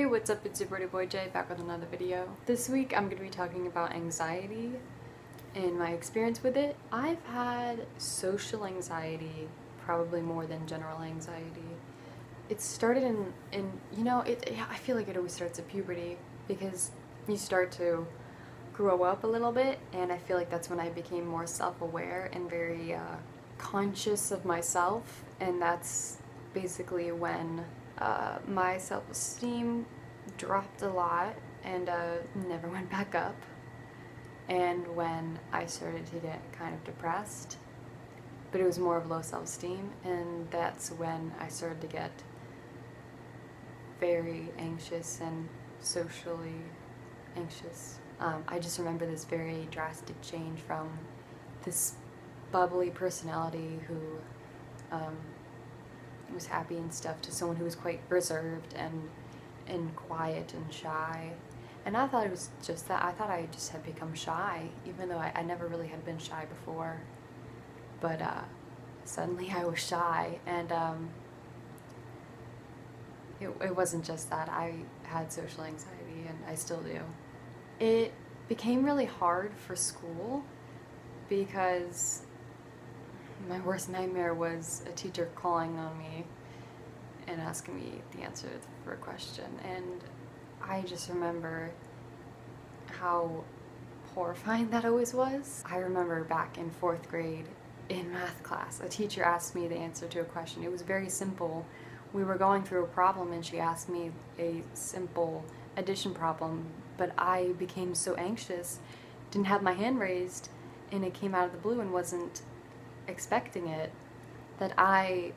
what's up? It's your Brody Boy J back with another video. This week I'm going to be talking about anxiety and my experience with it. I've had social anxiety probably more than general anxiety. It started I feel like it always starts at puberty because you start to grow up a little bit, and I feel like that's when I became more self-aware and very conscious of myself, and that's basically when my self-esteem dropped a lot and never went back up, and when I started to get kind of depressed, but it was more of low self-esteem, and that's when I started to get very anxious and socially anxious. I just remember this very drastic change from this bubbly personality who was happy and stuff to someone who was quite reserved and quiet and shy. And I thought it was just that. I thought I just had become shy, even though I never really had been shy before. But suddenly I was shy, and it wasn't just that. I had social anxiety, and I still do. It became really hard for school because my worst nightmare was a teacher calling on me and asking me the answer for a question, and I just remember how horrifying that always was. I remember back in 4th grade in math class, a teacher asked me the answer to a question. It was very simple. We were going through a problem and she asked me a simple addition problem, but I became so anxious, didn't have my hand raised, and it came out of the blue and wasn't expecting it, that I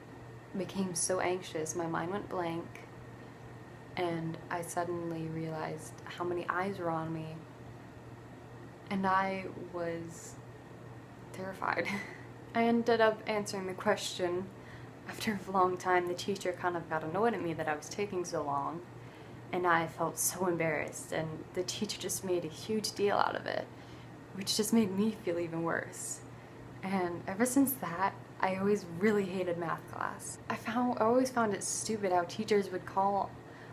became so anxious, my mind went blank, and I suddenly realized how many eyes were on me, and I was terrified. I ended up answering the question. After a long time, the teacher kind of got annoyed at me that I was taking so long, and I felt so embarrassed, and the teacher just made a huge deal out of it, which just made me feel even worse. And ever since that, I always really hated math class. I always found it stupid how teachers would call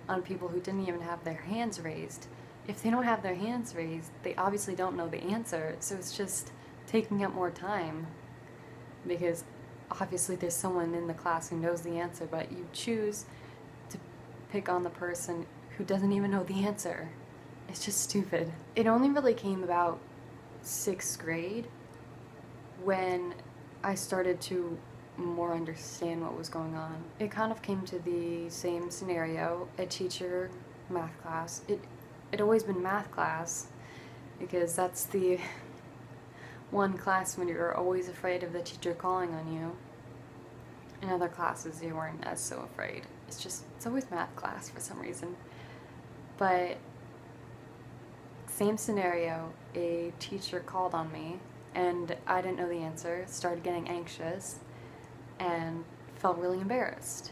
on people who didn't even have their hands raised. If they don't have their hands raised, they obviously don't know the answer, so it's just taking up more time, because obviously there's someone in the class who knows the answer, but you choose to pick on the person who doesn't even know the answer. It's just stupid. It only really came about 6th grade when I started to more understand what was going on. It kind of came to the same scenario, a teacher, math class. It always been math class, because that's the one class when you're always afraid of the teacher calling on you. In other classes you weren't as so afraid. It's always math class for some reason. But same scenario, a teacher called on me and I didn't know the answer, started getting anxious and felt really embarrassed.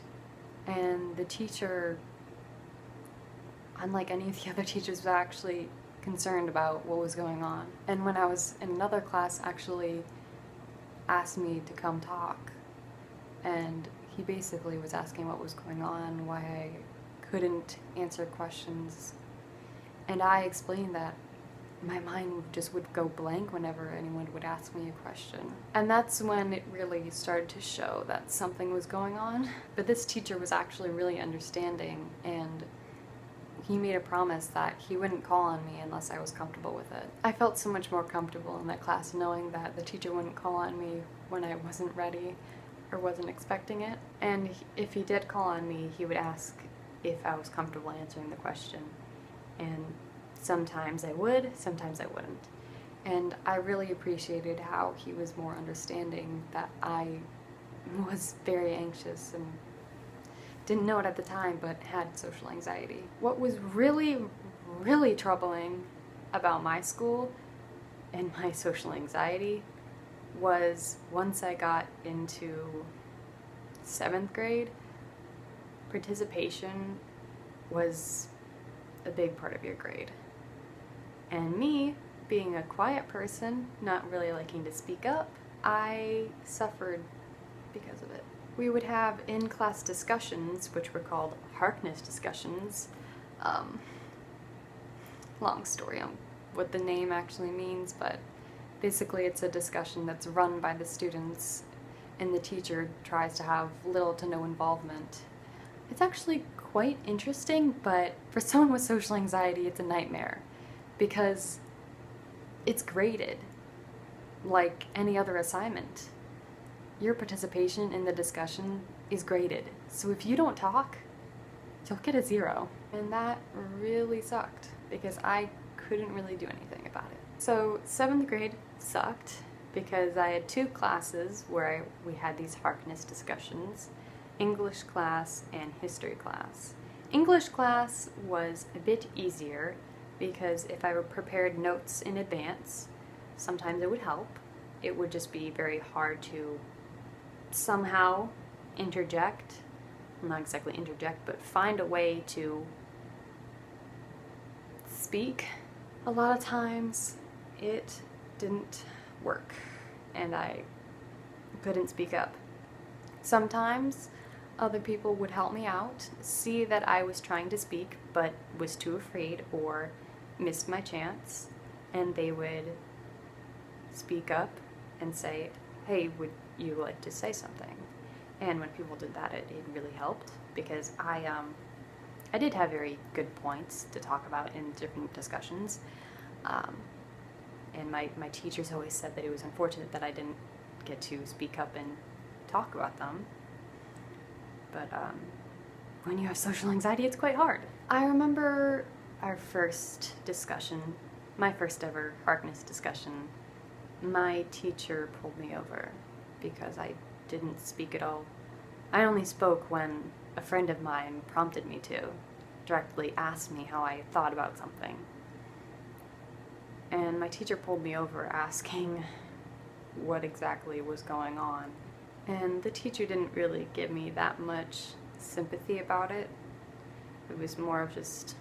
And the teacher, unlike any of the other teachers, was actually concerned about what was going on. And when I was in another class, actually asked me to come talk. And he basically was asking what was going on, why I couldn't answer questions. And I explained that my mind just would go blank whenever anyone would ask me a question. And that's when it really started to show that something was going on. But this teacher was actually really understanding, and he made a promise that he wouldn't call on me unless I was comfortable with it. I felt so much more comfortable in that class knowing that the teacher wouldn't call on me when I wasn't ready or wasn't expecting it. And if he did call on me, he would ask if I was comfortable answering the question. And sometimes I would, sometimes I wouldn't. And I really appreciated how he was more understanding that I was very anxious and didn't know it at the time, but had social anxiety. What was really, really troubling about my school and my social anxiety was once I got into 7th grade, participation was a big part of your grade. And me, being a quiet person, not really liking to speak up, I suffered because of it. We would have in-class discussions, which were called Harkness discussions, Um, long story on what the name actually means, but basically it's a discussion that's run by the students and the teacher tries to have little to no involvement. It's actually quite interesting, but for someone with social anxiety, it's a nightmare because it's graded like any other assignment. Your participation in the discussion is graded. So if you don't talk, you'll get a 0. And that really sucked because I couldn't really do anything about it. So 7th grade sucked because I had 2 classes where we had these Harkness discussions, English class and history class. English class was a bit easier because if I prepared notes in advance, sometimes it would help. It would just be very hard to somehow interject, well, not exactly interject, but find a way to speak. A lot of times it didn't work and I couldn't speak up. Sometimes other people would help me out, see that I was trying to speak but was too afraid or missed my chance, and they would speak up and say, hey, would you like to say something? And when people did that, it really helped because I did have very good points to talk about in different discussions. And my teachers always said that it was unfortunate that I didn't get to speak up and talk about them. But when you have social anxiety, it's quite hard. I remember our first discussion, my first ever Harkness discussion. My teacher pulled me over because I didn't speak at all. I only spoke when a friend of mine prompted me to, directly asked me how I thought about something. And my teacher pulled me over asking what exactly was going on. And the teacher didn't really give me that much sympathy about it. It was more of just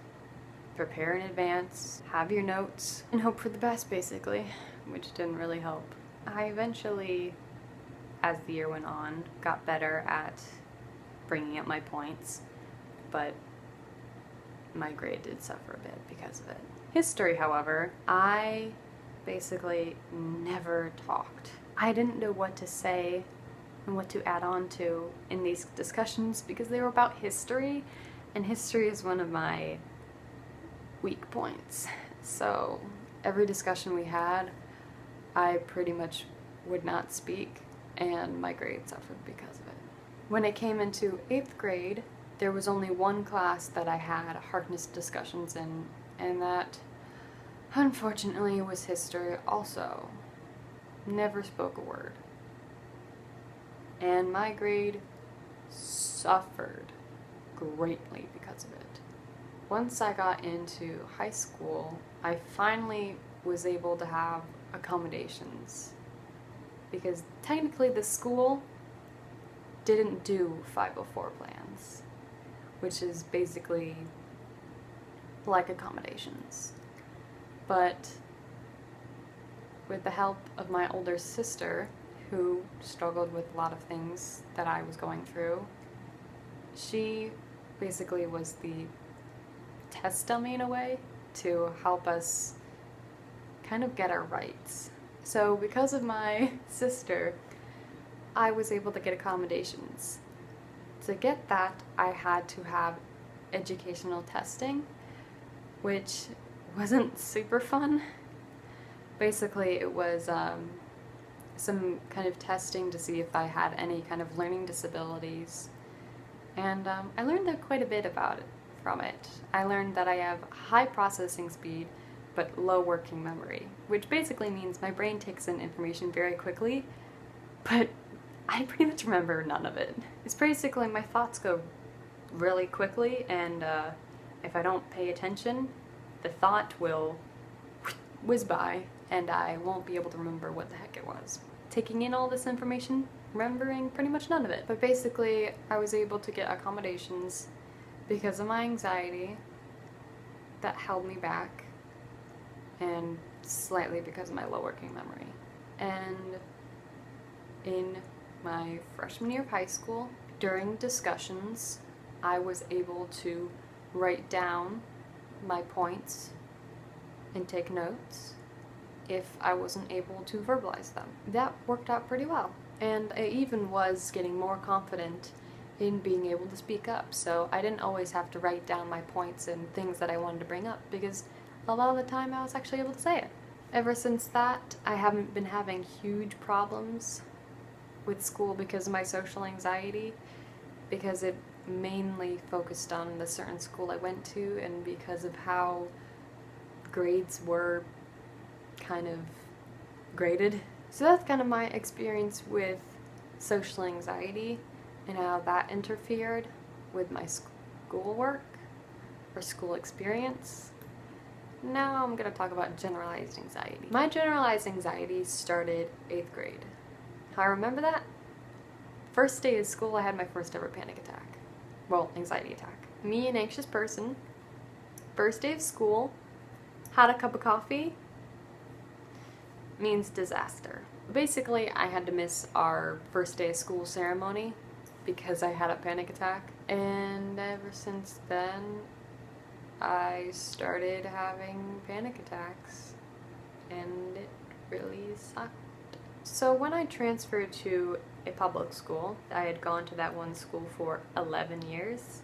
prepare in advance, have your notes, and hope for the best, basically, which didn't really help. I eventually, as the year went on, got better at bringing up my points, but my grade did suffer a bit because of it. History, however, I basically never talked. I didn't know what to say and what to add on to in these discussions because they were about history, and history is one of my weak points. So every discussion we had, I pretty much would not speak, and my grade suffered because of it. When I came into 8th grade, there was only one class that I had Harkness discussions in, and that, unfortunately, was history also. Never spoke a word. And my grade suffered greatly because of it. Once I got into high school, I finally was able to have accommodations because technically the school didn't do 504 plans, which is basically like accommodations. But with the help of my older sister, who struggled with a lot of things that I was going through, she basically was the test dummy in a way to help us kind of get our rights. So because of my sister, I was able to get accommodations. To get that, I had to have educational testing, which wasn't super fun. Basically, it was some kind of testing to see if I had any kind of learning disabilities. And I learned quite a bit about it from it. I learned that I have high processing speed, but low working memory, which basically means my brain takes in information very quickly, but I pretty much remember none of it. It's basically my thoughts go really quickly, and if I don't pay attention, the thought will whiz by, and I won't be able to remember what the heck it was. Taking in all this information, remembering pretty much none of it. But basically, I was able to get accommodations because of my anxiety that held me back, and slightly because of my low working memory. And in my freshman year of high school, during discussions, I was able to write down my points and take notes if I wasn't able to verbalize them. That worked out pretty well. And I even was getting more confident in being able to speak up, so I didn't always have to write down my points and things that I wanted to bring up, because a lot of the time I was actually able to say it. Ever since that, I haven't been having huge problems with school because of my social anxiety, because it mainly focused on the certain school I went to and because of how grades were kind of graded. So that's kind of my experience with social anxiety and how that interfered with my schoolwork or school experience. Now I'm going to talk about generalized anxiety. My generalized anxiety started 8th grade. How I remember that? First day of school, I had my first ever panic attack. Well, anxiety attack. Me, an anxious person, first day of school, had a cup of coffee, means disaster. Basically, I had to miss our first day of school ceremony because I had a panic attack. And ever since then, I started having panic attacks, and it really sucked. So when I transferred to a public school, I had gone to that one school for 11 years,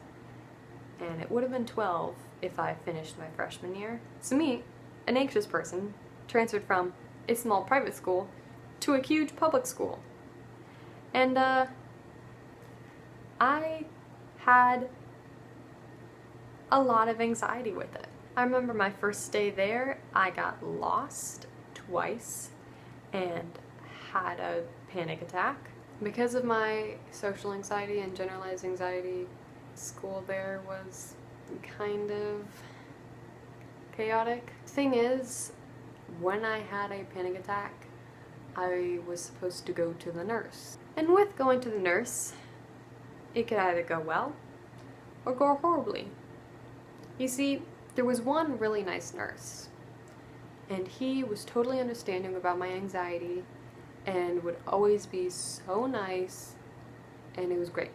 and it would have been 12 if I finished my freshman year. So me, an anxious person, transferred from a small private school to a huge public school. And I had a lot of anxiety with it. I remember my first day there, I got lost twice and had a panic attack. Because of my social anxiety and generalized anxiety, school there was kind of chaotic. Thing is, when I had a panic attack, I was supposed to go to the nurse. And with going to the nurse, it could either go well or go horribly. You see, there was one really nice nurse, and he was totally understanding about my anxiety and would always be so nice, and it was great.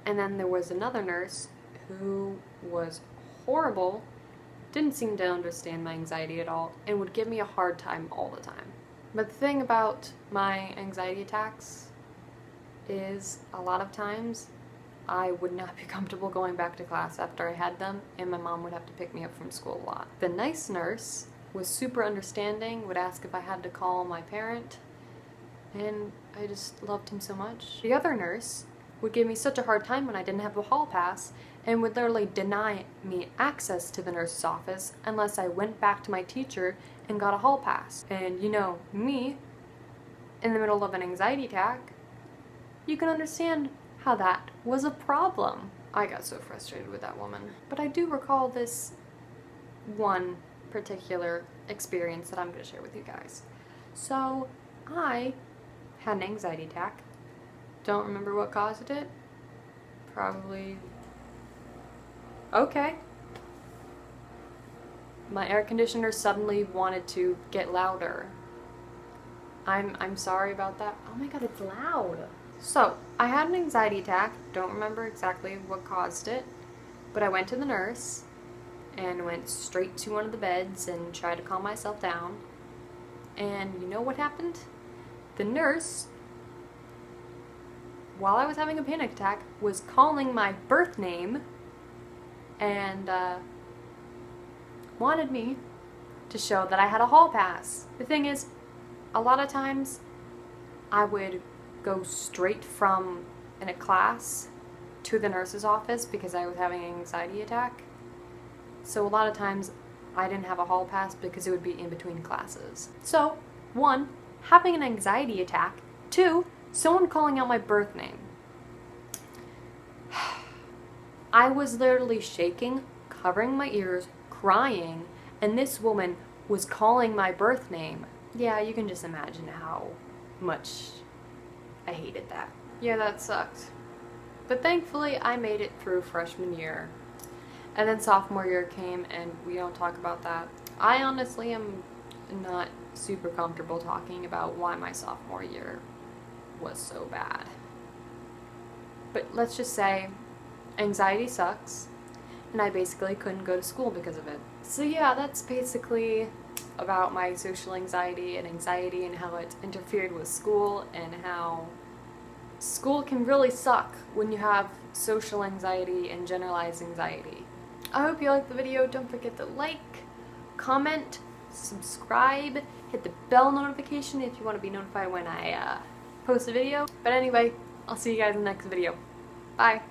And then there was another nurse who was horrible, didn't seem to understand my anxiety at all, and would give me a hard time all the time. But the thing about my anxiety attacks is a lot of times I would not be comfortable going back to class after I had them, and my mom would have to pick me up from school a lot. The nice nurse was super understanding, would ask if I had to call my parent, and I just loved him so much. The other nurse would give me such a hard time when I didn't have a hall pass, and would literally deny me access to the nurse's office unless I went back to my teacher and got a hall pass. And you know, me, in the middle of an anxiety attack, you can understand how that was a problem. I got so frustrated with that woman. But I do recall this one particular experience that I'm going to share with you guys. So I had an anxiety attack. Don't remember what caused it. Probably... okay. My air conditioner suddenly wanted to get louder. I'm sorry about that. Oh my god, it's loud. So, I had an anxiety attack. Don't remember exactly what caused it, but I went to the nurse and went straight to one of the beds and tried to calm myself down. And you know what happened? The nurse, while I was having a panic attack, was calling my birth name and wanted me to show that I had a hall pass. The thing is, a lot of times I would go straight from in a class to the nurse's office because I was having an anxiety attack. So a lot of times I didn't have a hall pass because it would be in between classes. So, 1, having an anxiety attack. 2, someone calling out my birth name. I was literally shaking, covering my ears, crying, and this woman was calling my birth name. Yeah, you can just imagine how much I hated that. Yeah, that sucked. But thankfully, I made it through freshman year. And then sophomore year came, and we don't talk about that. I honestly am not super comfortable talking about why my sophomore year was so bad. But let's just say, anxiety sucks. and I basically couldn't go to school because of it. So yeah, that's basically about my social anxiety and how it interfered with school, and how school can really suck when you have social anxiety and generalized anxiety. I hope you liked the video. Don't forget to like, comment, subscribe, hit the bell notification if you want to be notified when I post a video. But anyway, I'll see you guys in the next video. Bye!